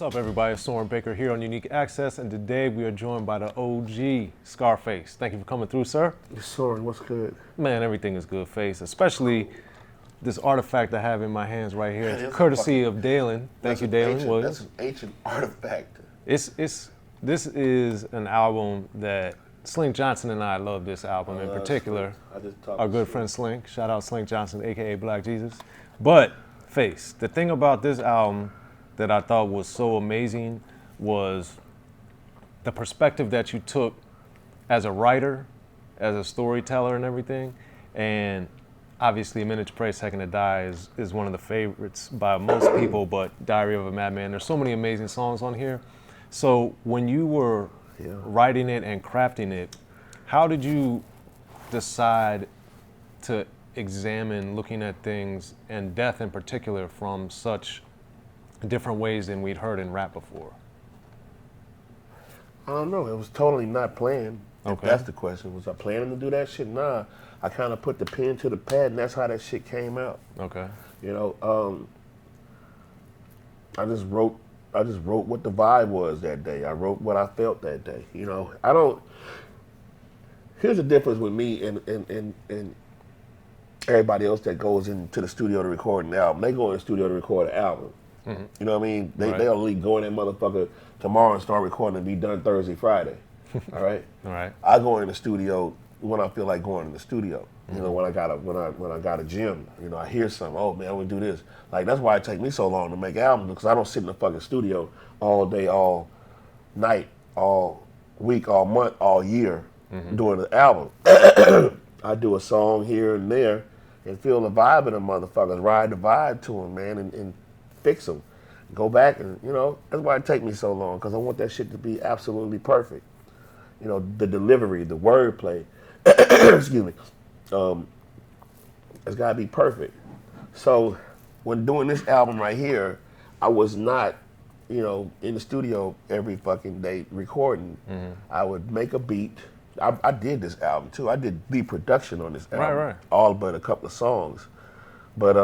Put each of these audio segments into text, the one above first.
up, everybody? It's Soren Baker here on Unique Access, and today we are joined by the OG Scarface. Thank you for coming through, sir. Soren, what's good? Man, everything is good, Face. Especially this artifact I have in my hands right here, Man, courtesy of Dalen. Thank you, Dalen. That's an ancient artifact. This is an album that Slink Johnson and I love. This album in particular. Our good friend Slink. Shout out Slink Johnson, aka Black Jesus. But Face, the thing about this album that I thought was so amazing was the perspective that you took as a writer, as a storyteller and everything. And obviously A Minute to Pray, Second to Die is one of the favorites by most people, but Diary of a Madman, there's so many amazing songs on here. So when you were writing it and crafting it, how did you decide to examine looking at things and death in particular from such different ways than we'd heard in rap before? I don't know. It was totally not planned. Okay. If that's the question. Was I planning to do that shit? Nah. I kind of put the pen to the pad, and that's how that shit came out. Okay. You know, I just wrote what the vibe was that day. I wrote what I felt that day. You know, here's the difference with me and everybody else that goes into the studio to record an album. They go in the studio to record an album. Mm-hmm. You know what I mean? They'll only go in that motherfucker tomorrow and start recording and be done Thursday, Friday. All right? All right. I go in the studio when I feel like going in the studio. You know, when I got a gym, you know, I hear something, oh man, I want to do this. Like, that's why it takes me so long to make albums, because I don't sit in the fucking studio all day, all night, all week, all month, all year doing the album. I do a song here and there and feel the vibe of them motherfuckers, ride the vibe to them, man, and fix them. Go back and, you know, that's why it take me so long, because I want that shit to be absolutely perfect. You know, the delivery, the wordplay, excuse me, it's gotta be perfect. So when doing this album right here, I was not, you know, in the studio every fucking day recording. I would make a beat. I did this album too. I did the production on this album, Right. all but a couple of songs. But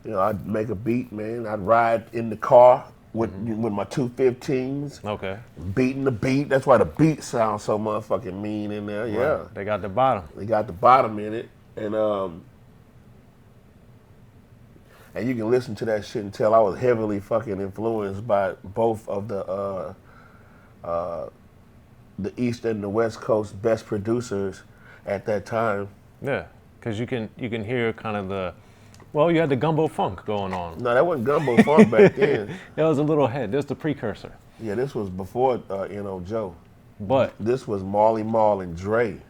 you know, I'd make a beat, man. I'd ride in the car with my 215s. Okay. Beating the beat. That's why the beat sounds so motherfucking mean in there. Yeah. Right. They got the bottom. They got the bottom in it. And you can listen to that shit and tell I was heavily fucking influenced by both of the East and the West Coast best producers at that time. Yeah, because you can hear kind of you had the gumbo funk going on. No, that wasn't gumbo funk back then. That was a little head. This was the precursor. Yeah, this was before N.W.A. But this was Marley Marl and Dre.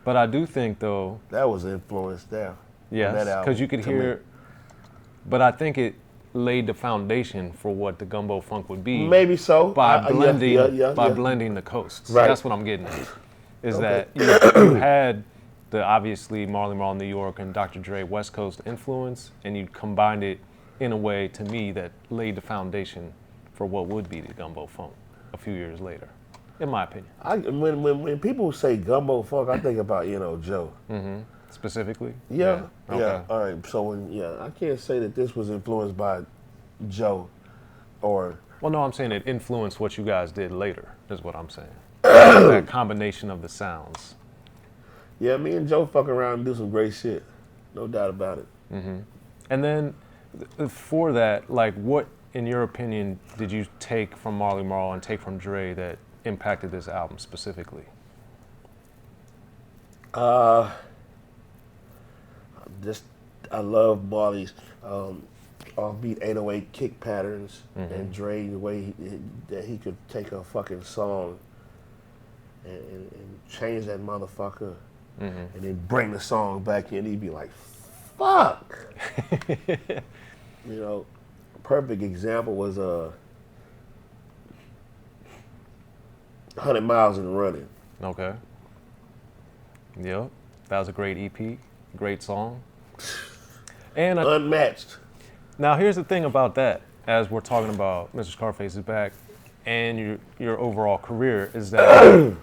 But I do think though that was influenced there. Yes, because you could hear. But I think it laid the foundation for what the gumbo funk would be. Maybe so. By blending the coasts. Right. That's what I'm getting at. Is that you had the obviously Marley Marl New York and Dr. Dre West Coast influence, and you combined it in a way to me that laid the foundation for what would be the gumbo funk a few years later, in my opinion. When people say gumbo funk, I think about N.W.A. Specifically? Yeah. Okay. All right. So I can't say that this was influenced by Joe, or. Well, no, I'm saying it influenced what you guys did later. Is what I'm saying. That combination of the sounds. Yeah, me and Joe fuck around and do some great shit, no doubt about it. And then, for that, like, what, in your opinion, did you take from Marley Marl and take from Dre that impacted this album specifically? I love Marley's offbeat 808 kick patterns, and Dre, the way that he could take a fucking song and change that motherfucker, and then bring the song back in. He'd be like, fuck. You know, a perfect example was 100 Miles and Running. Okay. Yep. That was a great EP, great song. And unmatched. Now here's the thing about that, as we're talking about Mr. Scarface Is Back and your overall career, is that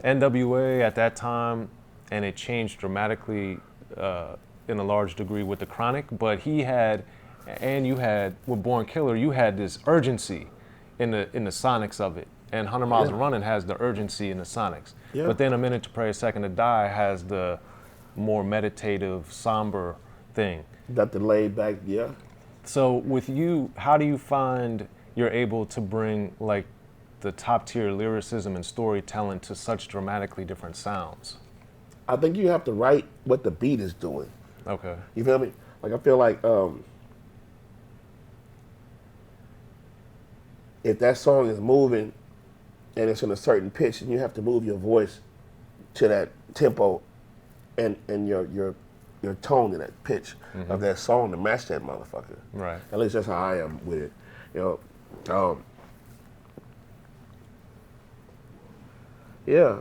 N.W.A. at that time, and it changed dramatically in a large degree with the Chronic, but he had and you had with Born Killer, you had this urgency in the sonics of it. And 100 Miles and Running has the urgency in the sonics. Yeah. But then A Minute to Pray, A Second to Die has the more meditative, somber thing. Got the laid back, yeah. So with you, how do you find you're able to bring like the top tier lyricism and storytelling to such dramatically different sounds? I think you have to write what the beat is doing. Okay. You feel me? Like I feel like if that song is moving and it's in a certain pitch, and you have to move your voice to that tempo and your tone and that pitch of that song to match that motherfucker. Right. At least that's how I am with it. You know, yeah.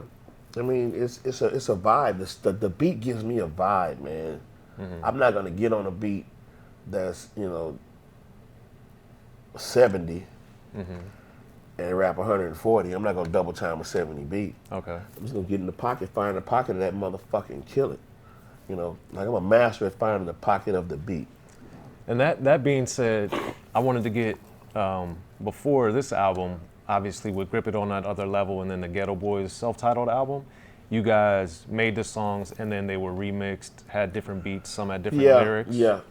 I mean, it's a vibe. The beat gives me a vibe, man. I'm not gonna get on a beat that's 70 and rap 140. I'm not gonna double time a 70 beat. Okay. I'm just gonna get in the pocket, find the pocket of that motherfucker and kill it. Like I'm a master at finding the pocket of the beat. And that being said, I wanted to get before this album, obviously with Grip It on That Other Level and then the Ghetto Boys self-titled album, you guys made the songs and then they were remixed, had different beats, some had different lyrics. Yeah.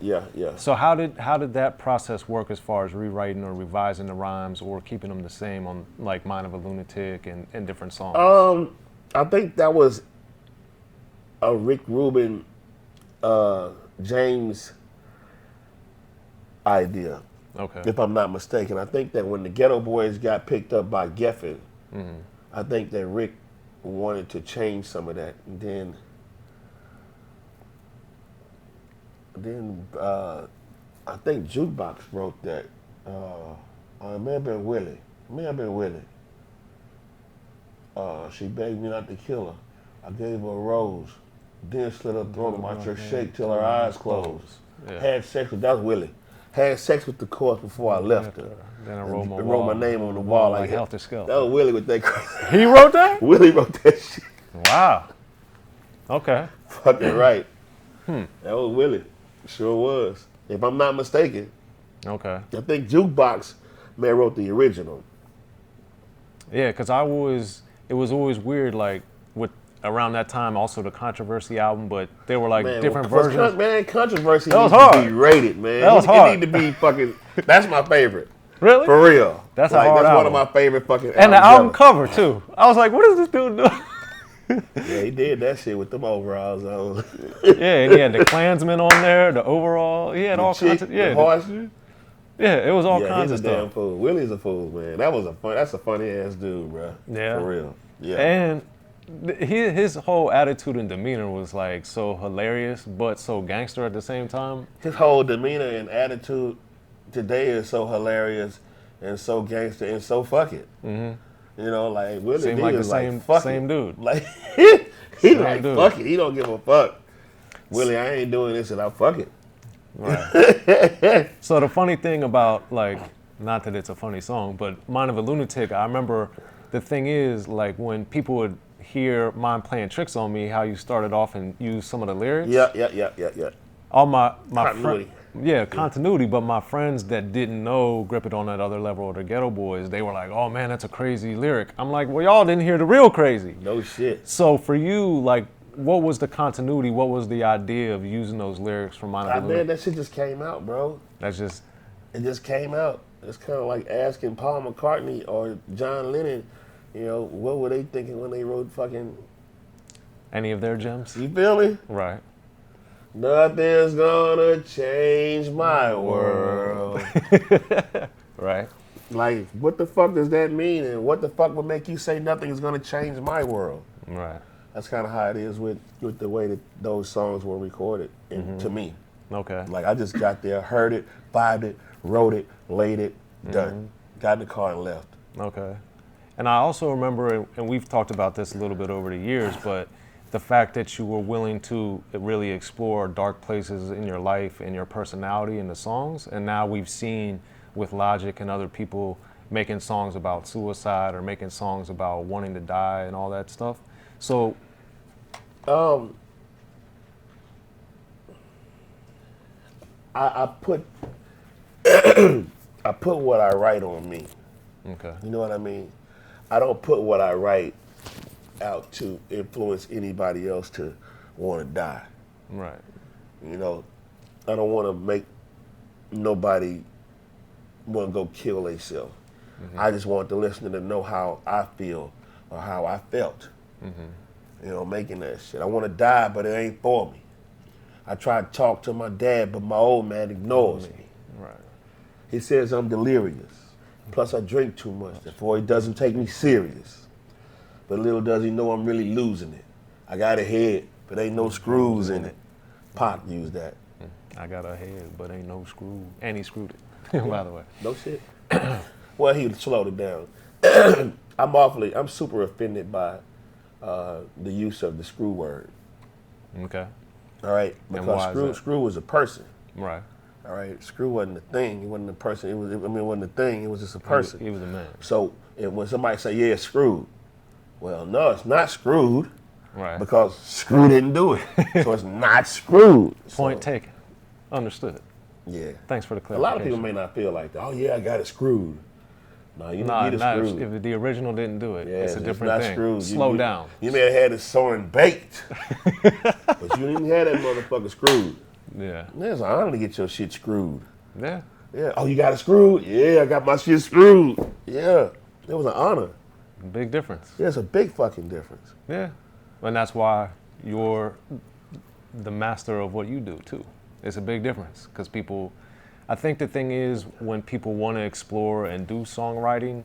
So how did that process work as far as rewriting or revising the rhymes or keeping them the same on like Mind of a Lunatic and different songs? I think that was a Rick Rubin, James idea. Okay. If I'm not mistaken. I think that when the Ghetto Boys got picked up by Geffen, I think that Rick wanted to change some of that. And then I think Jukebox wrote that. It may have been Willie. She begged me not to kill her. I gave her a rose. Then slit her throat and watched her shake till her eyes closed. Yeah. Had sex with, that was Willie. Had sex with the corpse before I left her. Then I wrote my name on the wall like Helter Skelter. That was Willie with that crazy. He wrote that? Willie wrote that shit. Wow. Okay. Fucking right. That was Willie. Sure was. If I'm not mistaken. Okay. I think Jukebox man wrote the original. Yeah, because it was always weird, like with around that time, also the Controversy album, but they were like different versions. Controversy that was needs hard. to be rated, man. That was hard. It need to be fucking. That's my favorite. Really? For real. That's a hard That's album. one of my favorite fucking. And the album cover too. I was like, what is this dude doing? Yeah, he did that shit with them overalls on. Yeah, and he had the Klansman on there, the overall. He had all kinds of the horse. Yeah, it was all kinds of stuff. He's a damn stuff. fool. Willie's a fool, man. That's a funny ass dude, bro. Yeah. For real. Yeah. And his whole attitude and demeanor was like so hilarious, but so gangster at the same time. His whole demeanor and attitude today is so hilarious and so gangster and so fuck it. Like Willie Seemed D like is the like fuck same it. dude. Like he Same like dude. fuck it. He don't give a fuck. Willie, I ain't doing this and I fuck it. Right. So the funny thing about like, not that it's a funny song, but Mind of a Lunatic, I remember the thing is like when people would hear Mind Playing Tricks on Me, how you started off and used some of the lyrics. Yeah. All my Continuity. Continuity, but my friends that didn't know Grip It on That Other Level or the Ghetto Boys, they were like, oh man, that's a crazy lyric. I'm like, well, y'all didn't hear the real crazy. No shit. So for you, like, what was the continuity? What was the idea of using those lyrics from Mind of a Lunatic? Man, that shit just came out, bro. It just came out. It's kind of like asking Paul McCartney or John Lennon, what were they thinking when they wrote fucking... Any of their gems? You feel me? Right. Nothing's gonna change my world. Right. Like, what the fuck does that mean? And what the fuck would make you say nothing is gonna change my world? Right. That's kind of how it is with the way that those songs were recorded, to me. Okay. Like, I just got there, heard it, vibed it, wrote it, laid it, done. Got in the car and left. Okay. And I also remember, and we've talked about this a little bit over the years, but the fact that you were willing to really explore dark places in your life and your personality in the songs. And now we've seen with Logic and other people making songs about suicide or making songs about wanting to die and all that stuff. So, I put I put what I write on me. Okay. You know what I mean? I don't put what I write out to influence anybody else to want to die. Right. You know, I don't want to make nobody want to go kill themselves. I just want the listener to know how I feel or how I felt. You know, making that shit. I want to die, but it ain't for me. I try to talk to my dad, but my old man ignores me. Right. He says I'm delirious. Plus I drink too much. Therefore he doesn't take me serious. But little does he know I'm really losing it. I got a head, but ain't no screws in it. Pop used that. I got a head, but ain't no screw. And he screwed it, by the way. No shit. Well, he slowed it down. I'm super offended by the use of the screw word. Okay. All right, because screw was a person. Right. All right, screw wasn't a thing. It wasn't a person. It wasn't a thing. It was just a person. He was a man. So when somebody say, yeah, it's screwed, well, no, it's not screwed. Right. Because screw didn't do it. So it's not screwed. Point taken. Understood. Yeah. Thanks for the A clarification. lot of people may not feel like that. Oh, yeah, I got it screwed. No, you didn't get it screwed. If the original didn't do it, Yeah, it's a different thing. Screwed. Slow down. You may have had it Soren baked, but you didn't have that motherfucker screwed. Yeah. It's an honor to get your shit screwed. Yeah. Yeah. Oh, you got it screwed? Yeah, I got my shit screwed. Yeah. It was an honor. Big difference. Yeah, it's a big fucking difference. Yeah. And that's why you're the master of what you do, too. It's a big difference because people, I think the thing is when people want to explore and do songwriting,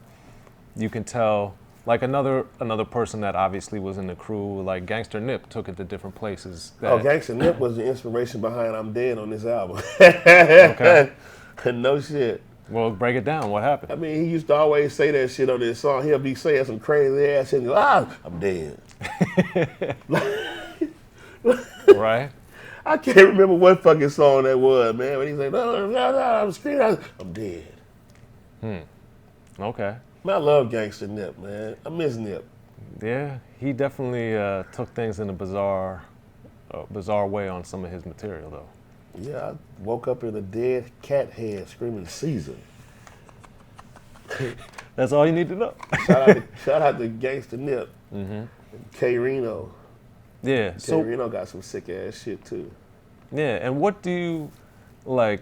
you can tell, like another person that obviously was in the crew, like Gangster Nip took it to different places. Gangster Nip was the inspiration behind I'm Dead on this album. Okay. No shit. Well, break it down. What happened? I mean, he used to always say that shit on this song. He'll be saying some crazy ass shit and go, I'm dead. Right? I can't remember what fucking song that was, man. When he said, no, I'm screaming, I'm dead. Okay. Man, I love Gangster Nip, man. I miss Nip. Yeah, he definitely took things in a bizarre way on some of his material, though. Yeah, I woke up in a dead cat head screaming Caesar. That's all you need to know. Shout out to Gangster Nip. K Reno. Yeah. K Reno got some sick ass shit too. Yeah, and what do you, like,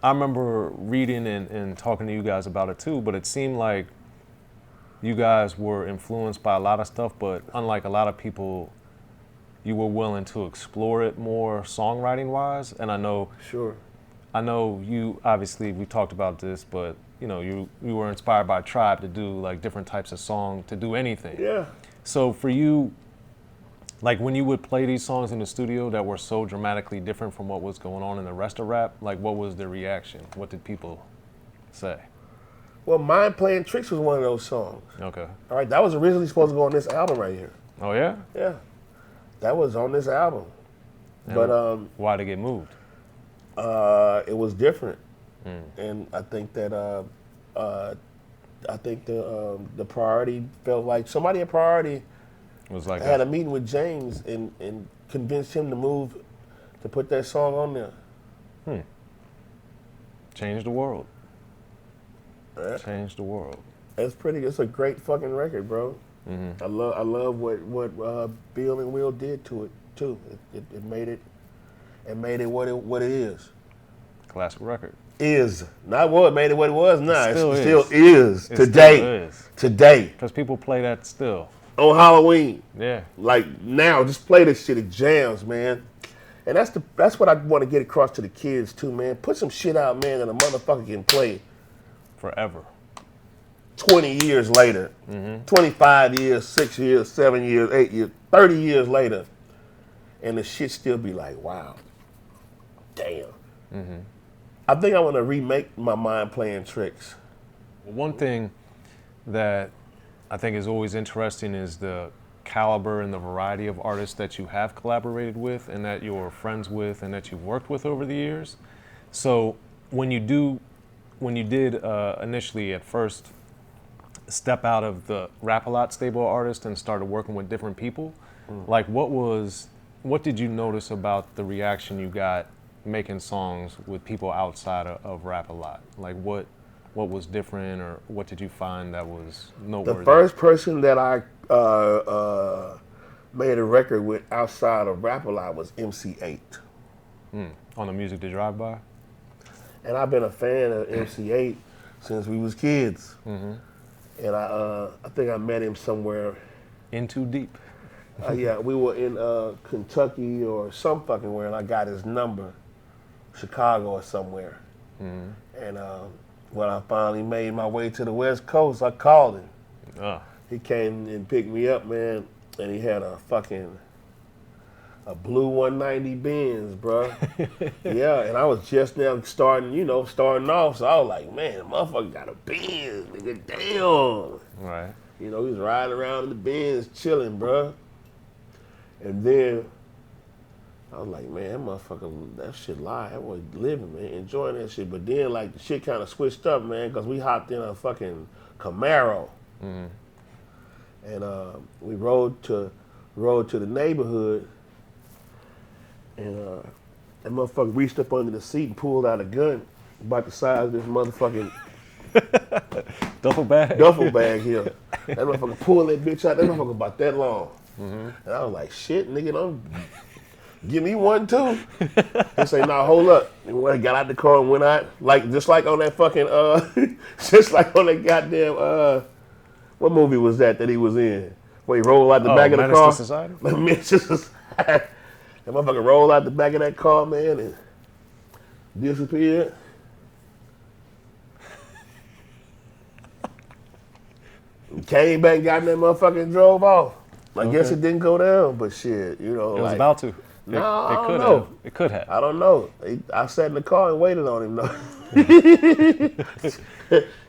I remember reading and talking to you guys about it too, but it seemed like you guys were influenced by a lot of stuff, but unlike a lot of people, you were willing to explore it more songwriting wise. And I know you, obviously we talked about this, but you know, you were inspired by Tribe to do like different types of song, to do anything. Yeah. So for you, like when you would play these songs in the studio that were so dramatically different from what was going on in the rest of rap, like what was the reaction? What did people say? Well, Mind Playing Tricks was one of those songs. Okay. All right, that was originally supposed to go on this album right here. Oh yeah? Yeah. That was on this album. And but why did it get moved? It was different. And I think that the priority felt like somebody at Priority Was like had a meeting with James and convinced him to move, to put that song on there. Changed the world. Yeah. Changed the world. It's a great fucking record, bro. I love what Bill and Will did to it too. It made it what it is. Classic record. Is not what made it what it was. Nah, it still is It today. still is. Today Because people play that still. on Halloween. Yeah. Like now, just play this shit. It jams, man. And that's what I want to get across to the kids too, man. Put some shit out, man, that a motherfucker can play Forever. 20 years later, 25 years, 6 years, 7 years, 8 years, 30 years later, and the shit still be like, wow, damn. I think I want to remake my Mind Playing Tricks. One thing that I think is always interesting is the caliber and the variety of artists that you have collaborated with and that you're friends with and that you've worked with over the years. So when you did initially at first step out of the Rap-A-Lot stable of artists and started working with different people, like what did you notice about the reaction you got making songs with people outside of rap a lot? Like what was different, or what did you find that was noteworthy? The first person that I made a record with outside of rap a lot was MC8. On the Music to Drive By? And I've been a fan of MC8 since we was kids. And I think I met him somewhere. In Too Deep. Yeah, we were in Kentucky or some fucking where, and I got his number, Chicago or somewhere. And when I finally made my way to the West Coast, I called him. He came and picked me up, man, and he had a blue 190 Benz, bro. Yeah, and I was just now starting off, so I was like, man, the motherfucker got a Benz, nigga, damn. Right. He was riding around in the Benz, chilling, bro. And then I was like, man, that motherfucker, that shit live. That was living, man, enjoying that shit. But then, like, the shit kind of switched up, man, because we hopped in a fucking Camaro. And we rode to the neighborhood, and that motherfucker reached up under the seat and pulled out a gun about the size of this motherfucking duffel bag here. That motherfucker pulled that bitch out. That motherfucker about that long. And I was like, shit, nigga, don't give me one too. He say, nah, hold up. And when I got out the car and went out, just like on that fucking just like on that goddamn what movie was that he was in? Where he rolled out the back of the car. Society? Menace to Society. That motherfucker rolled out the back of that car, man, and disappeared. Came back and got in that motherfucker and drove off. I guess it didn't go down, but shit, It was about to. No, I don't know. It could have. I don't know. I sat in the car and waited on him, though.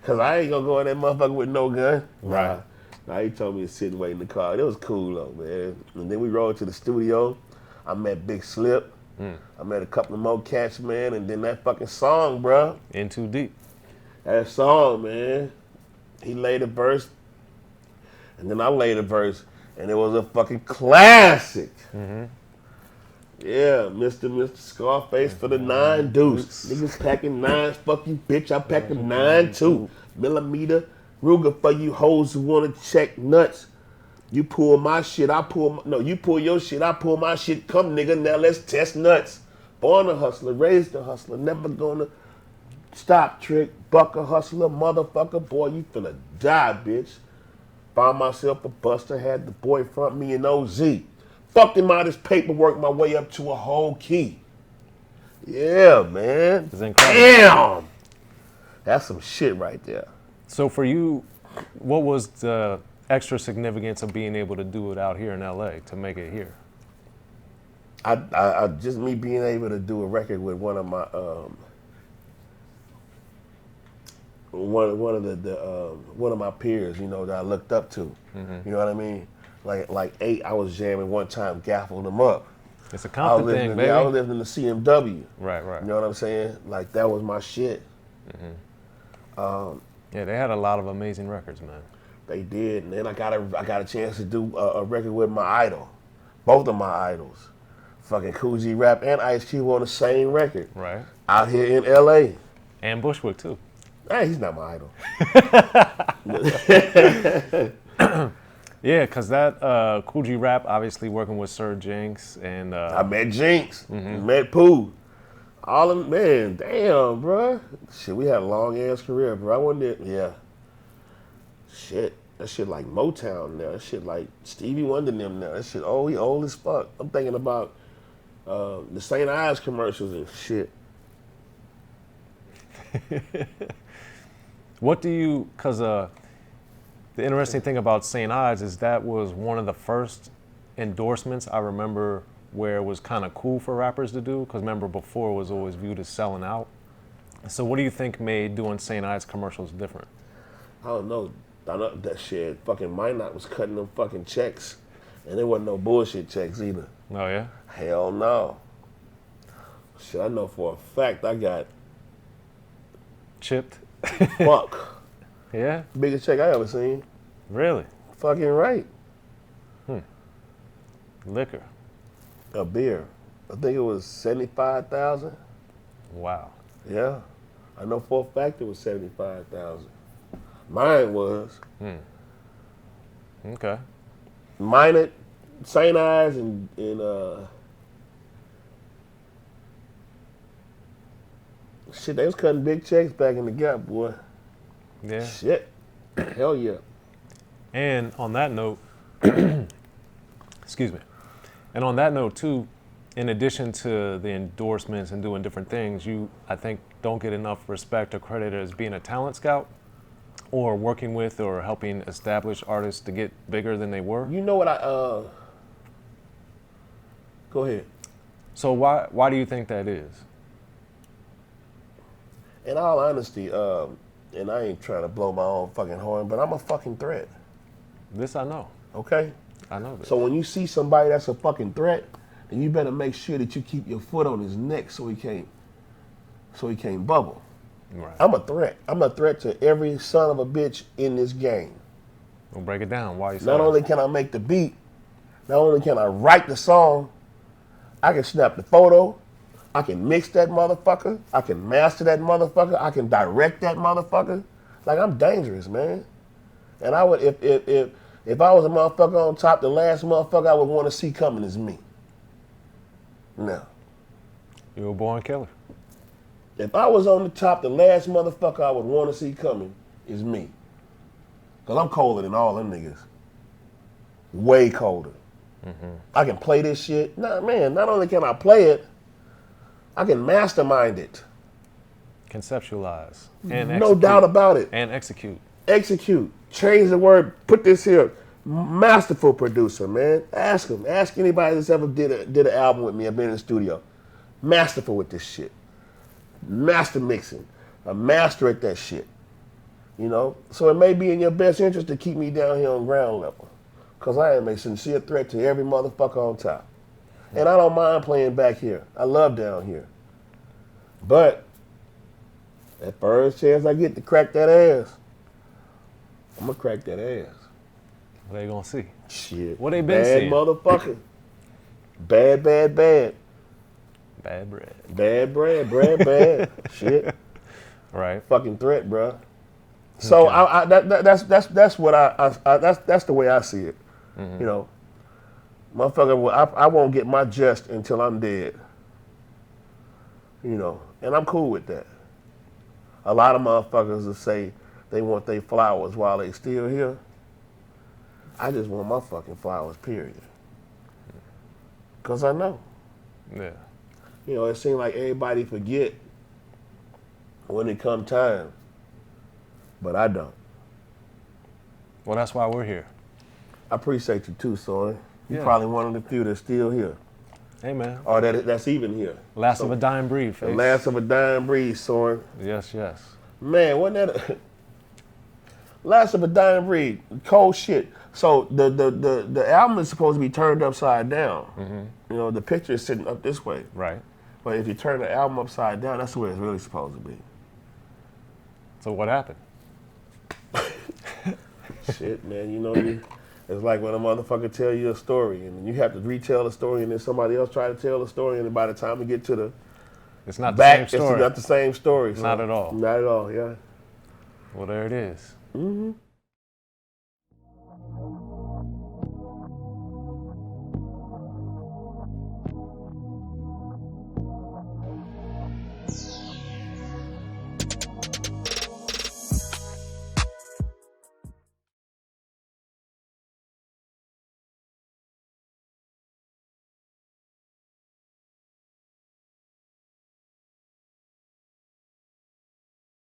Because I ain't going to go in that motherfucker with no gun. Right. Nah, he told me to sit and wait in the car. It was cool, though, man. And then we rode to the studio. I met Big Slip. I met a couple of more cats, man. And then that fucking song, bro. In Too Deep. That song, man. He laid a verse. And then I laid a verse. And it was a fucking classic. Yeah, Mr. Scarface for the 9 deuce. Niggas packing 9s, fuck you, bitch. I pack a 9 too. Millimeter Ruger for you hoes who wanna check nuts. You pull my shit, you pull your shit, I pull my shit. Come nigga, now let's test nuts. Born a hustler, raised a hustler, never gonna stop trick. Buck a hustler, motherfucker, boy, you finna die, bitch. Found myself a buster, had the boy front me in OZ. Fucked him out his paperwork, my way up to a whole key. Yeah, man. It's incredible. Damn. That's some shit right there. So for you, what was the extra significance of being able to do it out here in LA, to make it here? I just me being able to do a record with one of my one of my peers, that I looked up to. You know what I mean? Like 8, I was jamming one time, gaffling them up. It's a Compton thing, baby. I was living in the CMW. Right. You know what I'm saying? Like, that was my shit. Yeah, they had a lot of amazing records, man. They did, and then I got a chance to do a record with my idol, both of my idols, fucking Coogee Rap and Ice Cube on the same record. Right. Out here in LA. And Bushwick too. Hey, he's not my idol. Yeah, because that Coogee Rap, obviously working with Sir Jinx and... I met Jinx, met Pooh. All of them, man, damn, bro. Shit, we had a long-ass career, bro. I wasn't there, yeah. Shit, that shit like Motown now. That shit like Stevie Wonder them now. That shit, he old as fuck. I'm thinking about the St. Ives commercials and shit. What do you, because the interesting thing about St. Ives is that was one of the first endorsements I remember where it was kind of cool for rappers to do, because remember before it was always viewed as selling out. So what do you think made doing St. Ives commercials different? I don't know. I know that shit. Fucking Minot was cutting them fucking checks, and there wasn't no bullshit checks either. Oh yeah? Hell no. Shit, I know for a fact I got chipped. Fuck. Yeah? Biggest check I ever seen. Really? Fucking right. Liquor. A beer. I think it was 75,000. Wow. Yeah, I know for a fact it was 75,000. Mine was. Okay. Mine at St. Ives and shit, they was cutting big checks back in the Gap, boy. Yeah. Shit. Hell yeah. And on that note, excuse me. And on that note too, in addition to the endorsements and doing different things, you, I think, don't get enough respect or credit as being a talent scout or working with or helping establish artists to get bigger than they were. You know what go ahead. So why do you think that is? In all honesty, and I ain't trying to blow my own fucking horn, but I'm a fucking threat. This I know. Okay? I know this. So when you see somebody that's a fucking threat, then you better make sure that you keep your foot on his neck so he can't bubble. Right. I'm a threat. I'm a threat to every son of a bitch in this game. We'll break it down. Why you say Not that? only can I make the beat, not only can I write the song, I can snap the photo, I can mix that motherfucker, I can master that motherfucker, I can direct that motherfucker. Like, I'm dangerous, man. And I would, if I was a motherfucker on top, the last motherfucker I would want to see coming is me. No. You were a born killer. If I was on the top, the last motherfucker I would want to see coming is me. Because I'm colder than all them niggas. Way colder. I can play this shit. Nah, man, not only can I play it, I can mastermind it. Conceptualize. And No execute. doubt about it. And execute. Execute. Change the word. Put this here. Masterful producer, man. Ask him. Ask anybody that's ever did an album with me. I've been in the studio. Masterful with this shit. Master mixing. A master at that shit. You know? So it may be in your best interest to keep me down here on ground level. Because I am a sincere threat to every motherfucker on top. And I don't mind playing back here. I love down here. But that first chance I get to crack that ass, I'm going to crack that ass. What they gonna see? Shit. What they been bad seeing? Motherfucker. Bad, bad, bad. Bad bread. Bad bread, bad. Shit. Right. Fucking threat, bro. So Okay. that's what that's the way I see it. You know, motherfucker, I won't get my just until I'm dead. You know, and I'm cool with that. A lot of motherfuckers will say they want their flowers while they still here. I just want my fucking flowers, period. Because I know. Yeah. You know, it seems like everybody forget when it come time. But I don't. Well, that's why we're here. I appreciate you too, Soren. You're Yeah. probably one of the few that's still here. Hey, man. Or that's even here. Last of a dying breed, The face. last of a dying breed, Soren. Yes, yes. Man, wasn't that last of a dying breed? Cold shit. So the album is supposed to be turned upside down. You know, the picture is sitting up this way. Right. But if you turn the album upside down, that's where it's really supposed to be. So what happened? Shit, man, you know, it's like when a motherfucker tell you a story and you have to retell the story and then somebody else try to tell the story and then by the time we get to the It's not the back, same story. it's not the same story. So Not at all. Not at all, yeah. Well, there it is.